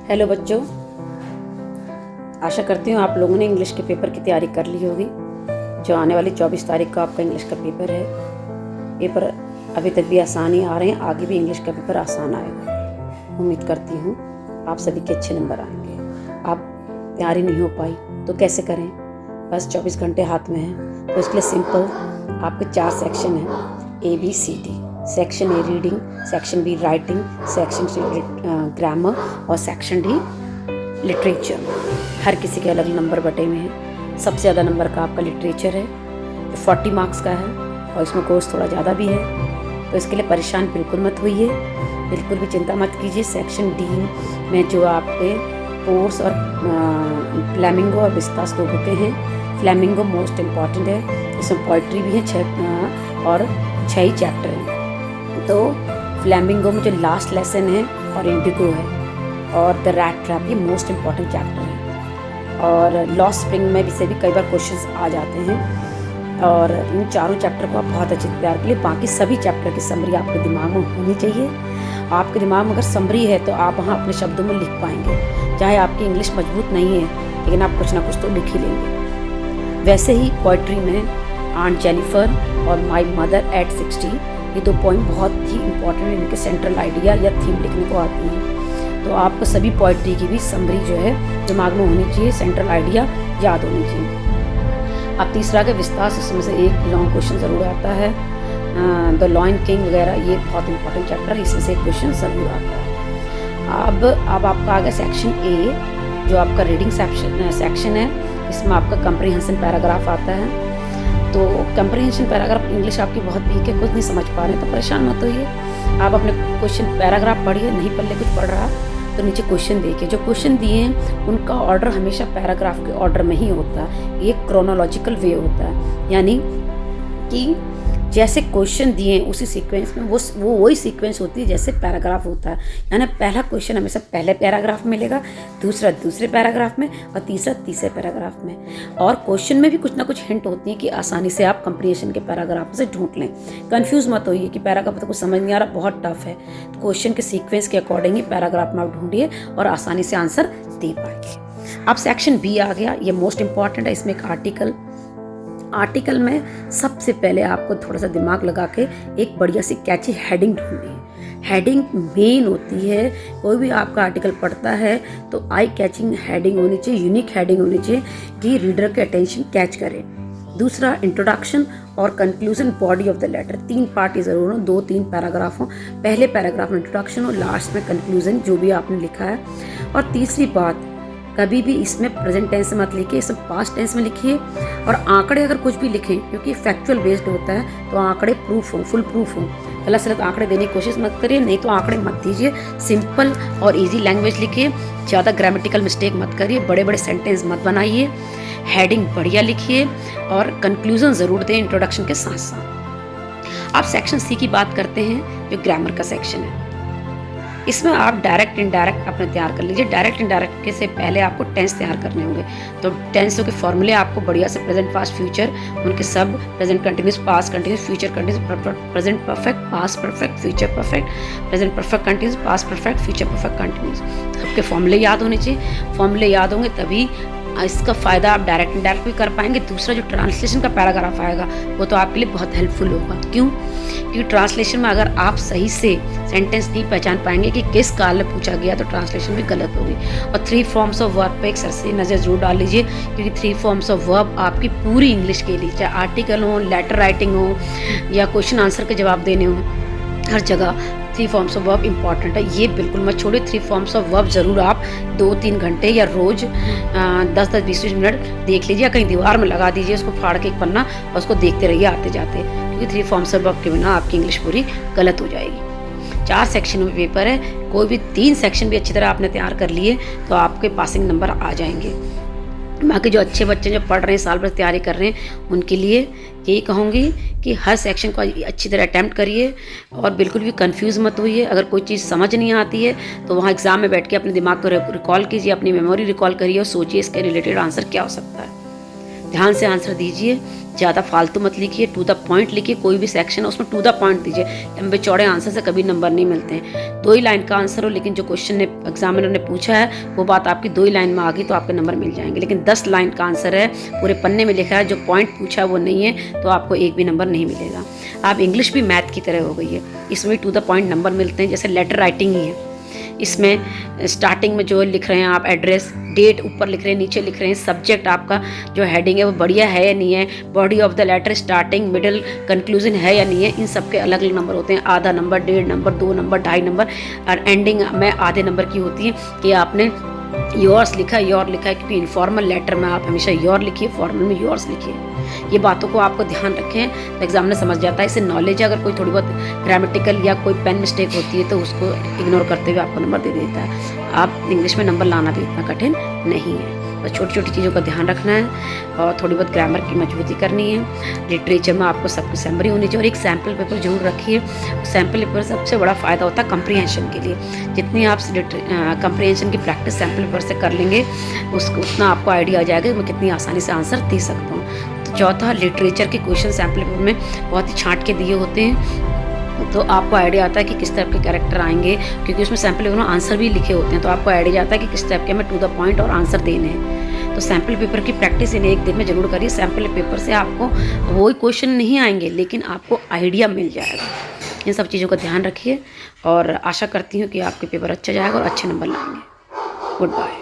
Hello बच्चों, आशा करती हूँ आप लोगों ने इंग्लिश के पेपर की तैयारी कर ली होगी। जो आने वाली 24 तारीख का आपका इंग्लिश का पेपर है। पेपर अभी तक भी आसान ही आ रहे हैं, आगे भी इंग्लिश का पेपर आसान आएगा। उम्मीद करती हूँ आप सभी के अच्छे नंबर आएंगे। आप तैयारी नहीं हो पाई तो कैसे करें, बस 24 घंटे हाथ में हैं, तो इसके लिए सिंपल आपके 4 सेक्शन हैं ABCD। Section a reading, section b writing, section c grammar और सेक्शन डी लिटरेचर। हर किसी के अलग नंबर बटे हुए हैं। सबसे ज़्यादा नंबर का आपका लिटरेचर है जो 40 मार्क्स का है और इसमें कोर्स थोड़ा ज़्यादा भी है, तो इसके लिए परेशान बिल्कुल मत होइए, बिल्कुल भी चिंता मत कीजिए। सेक्शन डी में जो आपके कोर्स और फ्लेमिंगो और विस्तास 2 बुकें हैं। फ्लेमिंगो मोस्ट इम्पॉर्टेंट है, इसमें पोइट्री भी है 6 ही चैप्टर हैं। तो फ्लेमिंगो में जो लास्ट लेसन है और इंडिगो है और द रैट ट्रैप, ये मोस्ट इम्पॉर्टेंट चैप्टर है। और लॉस्ट स्प्रिंग में भी से भी कई बार क्वेश्चंस आ जाते हैं। और इन चारों चैप्टर को आप बहुत अच्छे से तैयार कर लिए। बाकी सभी चैप्टर की समरी आपके दिमाग में होनी चाहिए। आपके दिमाग में अगर समरी है तो आप वहाँ अपने शब्दों में लिख पाएंगे। चाहे आपकी इंग्लिश मजबूत नहीं है लेकिन आप कुछ ना कुछ तो लिख ही लेंगे। वैसे ही पोइट्री में आंट जेनिफर और माई मदर एट 60, ये 2 पॉइंट बहुत ही इंपॉर्टेंट है। इनके सेंट्रल आइडिया या थीम लिखने को आती है, तो आपको सभी पोइट्री की भी समरी जो है दिमाग में होनी चाहिए, सेंट्रल आइडिया याद होनी चाहिए। अब तीसरा के विस्तार, इसमें से एक लॉन्ग क्वेश्चन ज़रूर आता है। द लॉयन किंग वगैरह, ये बहुत इंपॉर्टेंट चैप्टर है, इसमें से एक क्वेश्चन ज़रूर आता है। अब आपका आ गया सेक्शन ए, जो आपका रीडिंग सेक्शन है। इसमें आपका कंप्रीहेंशन पैराग्राफ आता है। तो कंप्रीहेंशन पैराग्राफ इंग्लिश आपकी बहुत वीक है, कुछ नहीं समझ पा रहे हैं तो परेशान मत होइए। आप अपने क्वेश्चन पैराग्राफ पढ़िए, नहीं पल्ले कुछ पढ़ रहा तो नीचे क्वेश्चन देखिए। जो क्वेश्चन दिए हैं उनका ऑर्डर हमेशा पैराग्राफ के ऑर्डर में ही होता है। ये क्रोनोलॉजिकल वे होता है, यानी कि जैसे क्वेश्चन दिए उसी सीक्वेंस में वो वही सीक्वेंस होती है जैसे पैराग्राफ होता है। यानी पहला क्वेश्चन हमेशा पहले पैराग्राफ में मिलेगा, दूसरा दूसरे पैराग्राफ में और तीसरा तीसरे पैराग्राफ में। और क्वेश्चन में भी कुछ ना कुछ हिंट होती है कि आसानी से आप कंप्रीहेंशन के पैराग्राफ से ढूंढ लें। कंफ्यूज मत होइए कि पैराग्राफ तो कुछ समझ नहीं आ रहा, बहुत टफ है। तो क्वेश्चन के सीक्वेंस के अकॉर्डिंग ही पैराग्राफ में आप ढूंढिए और आसानी से आंसर दे पाएंगे। अब सेक्शन बी आ गया, ये मोस्ट इंपॉर्टेंट है। इसमें एक आर्टिकल में सबसे पहले आपको थोड़ा सा दिमाग लगा के एक बढ़िया सी कैची हेडिंग ढूंढनी है। हेडिंग मेन होती है, कोई भी आपका आर्टिकल पढ़ता है तो आई कैचिंग हेडिंग होनी चाहिए, यूनिक हेडिंग होनी चाहिए कि रीडर के अटेंशन कैच करे। दूसरा इंट्रोडक्शन और conclusion body of the letter, 3 part ही जरूर हो, 2-3 पैराग्राफ हो। पहले पैराग्राफ में इंट्रोडक्शन हो, लास्ट में कंक्लूजन जो भी आपने लिखा है। और तीसरी बात, कभी भी इसमें प्रेजेंट टेंस मत लिखिए, इसमें पास्ट टेंस में लिखिए। और आंकड़े अगर कुछ भी लिखें, क्योंकि फैक्चुअल बेस्ड होता है, तो आंकड़े प्रूफ हो, फुल प्रूफ हो। गलत सलत आंकड़े देने की कोशिश मत करिए, नहीं तो आंकड़े मत दीजिए। सिंपल और इजी लैंग्वेज लिखिए, ज़्यादा ग्रामेटिकल मिस्टेक मत करिए, बड़े बड़े सेंटेंस मत बनाइए। हेडिंग बढ़िया लिखिए और कंक्लूजन ज़रूर दें इंट्रोडक्शन के साथ साथ। अब सेक्शन सी की बात करते हैं, जो ग्रामर का सेक्शन है। इसमें आप डायरेक्ट इनडायरेक्ट अपने तैयार कर लीजिए। डायरेक्ट इनडायरेक्ट के से पहले आपको टेंस तैयार करने होंगे, तो टेंसों के फॉर्मूले आपको बढ़िया से प्रेजेंट पास्ट फ्यूचर, उनके सब present continuous, past continuous, future continuous, present perfect, past perfect, future perfect, present perfect continuous, past perfect, future perfect continuous, सबके फॉर्मूले याद होने चाहिए। फॉर्मूले याद होंगे तभी इसका फ़ायदा आप डायरेक्ट इनडायरेक्ट भी कर पाएंगे। दूसरा जो ट्रांसलेशन का पैराग्राफ आएगा वो तो आपके लिए बहुत हेल्पफुल होगा। क्यों? क्योंकि ट्रांसलेशन में अगर आप सही से सेंटेंस नहीं पहचान पाएंगे कि किस काल में पूछा गया तो ट्रांसलेशन भी गलत होगी। और 3 फॉर्म्स ऑफ वर्ब पे एक सरसरी नज़र जरूर डाल लीजिए, क्योंकि 3 फॉर्म्स ऑफ वर्ब आपकी पूरी इंग्लिश के लिए, चाहे आर्टिकल हो, लेटर राइटिंग हो या क्वेश्चन आंसर के जवाब देने हो, हर जगह 3 फॉर्म्स ऑफ वर्ब इंपॉर्टेंट है। ये बिल्कुल मत छोड़िए। 3 फॉर्म्स ऑफ वर्ब ज़रूर आप 2-3 घंटे या रोज़ 10-10, 20-20 मिनट देख लीजिए, या कहीं दीवार में लगा दीजिए उसको, फाड़ के एक पन्ना, और उसको देखते रहिए आते जाते, क्योंकि 3 फॉर्म्स ऑफ वर्ब के बिना आपकी इंग्लिश पूरी गलत हो जाएगी। 4 सेक्शन में पेपर है, कोई भी 3 सेक्शन भी अच्छी तरह आपने तैयार कर लिए तो आपके पासिंग नंबर आ जाएंगे। बाकी जो अच्छे बच्चे जो पढ़ रहे हैं, साल भर तैयारी कर रहे हैं, उनके लिए यही कहूँगी कि हर सेक्शन को अच्छी तरह अटैम्प्ट करिए और बिल्कुल भी कंफ्यूज मत होइए। अगर कोई चीज़ समझ नहीं आती है तो वहाँ एग्ज़ाम में बैठ के अपने दिमाग को रिकॉल कीजिए, अपनी मेमोरी रिकॉल करिए और सोचिए इसके रिलेटेड आंसर क्या हो सकता है। ध्यान से आंसर दीजिए, ज़्यादा फालतू मत लिखिए, टू द पॉइंट लिखिए। कोई भी सेक्शन है उसमें टू द पॉइंट दीजिए। लंबे चौड़े आंसर से कभी नंबर नहीं मिलते हैं। 2 ही लाइन का आंसर हो, लेकिन जो क्वेश्चन ने एग्जामिनर ने पूछा है वो बात आपकी 2 ही लाइन में आ गई तो आपके नंबर मिल जाएंगे। लेकिन 10 लाइन का आंसर है, पूरे पन्ने में लिखा है, जो पॉइंट पूछा है वो नहीं है, तो आपको एक भी नंबर नहीं मिलेगा। आप इंग्लिश भी मैथ की तरह हो गई है, इसमें टू द पॉइंट नंबर मिलते हैं। जैसे लेटर राइटिंग ही है, इसमें स्टार्टिंग में जो लिख रहे हैं आप एड्रेस, डेट ऊपर लिख रहे हैं, नीचे लिख रहे हैं, सब्जेक्ट आपका जो हेडिंग है वो बढ़िया है या नहीं है, body of the letter, starting, middle, conclusion है या नहीं है, इन सब के अलग अलग नंबर होते हैं। आधा नंबर, 1.5 नंबर, 2 नंबर, 2.5 नंबर, और एंडिंग में आधे नंबर की होती है कि आपने योर्स लिखा है, योर लिखा है, क्योंकि इनफॉर्मल लेटर में आप हमेशा योर लिखिए, फॉर्मल में योर्स लिखिए। ये बातों को आपको ध्यान रखें तो एग्जामिनर समझ जाता है। इससे नॉलेज है, अगर कोई थोड़ी बहुत ग्रामेटिकल या कोई पेन मिस्टेक होती है तो उसको इग्नोर करते हुए आपको नंबर दे देता है। आप इंग्लिश में नंबर लाना भी इतना कठिन नहीं है, बस छोटी छोटी चीज़ों का ध्यान रखना है और थोड़ी बहुत ग्रामर की मजबूती करनी है। लिटरेचर में आपको सब कुछ समरी होनी चाहिए और एक सैम्पल पेपर जरूर रखिए। सैम्पल पेपर सबसे बड़ा फ़ायदा होता है कंप्रीहेंशन के लिए। जितनी आप कंप्रीहेंशन की प्रैक्टिस सैम्पल पेपर से कर लेंगे उसको उतना आपको आइडिया आ जाएगा कि मैं कितनी आसानी से आंसर दे सकता हूँ। तो चौथा, लिटरेचर के क्वेश्चन सैम्पल पेपर में बहुत ही छांट के दिए होते हैं, तो आपको आइडिया आता है कि किस टाइप के कैरेक्टर आएंगे, क्योंकि उसमें सैम्पल पेपर में आंसर भी लिखे होते हैं, तो आपको आइडिया आता है कि किस टाइप के हमें टू द पॉइंट और आंसर देने हैं। तो सैम्पल पेपर की प्रैक्टिस इन एक दिन में जरूर करिए। सैम्पल पेपर से आपको वही क्वेश्चन नहीं आएंगे, लेकिन आपको आइडिया मिल जाएगा। इन सब चीज़ों का ध्यान रखिए और आशा करती हूँ कि आपके पेपर अच्छा जाएगा और अच्छे नंबर लाएंगे। Good bye.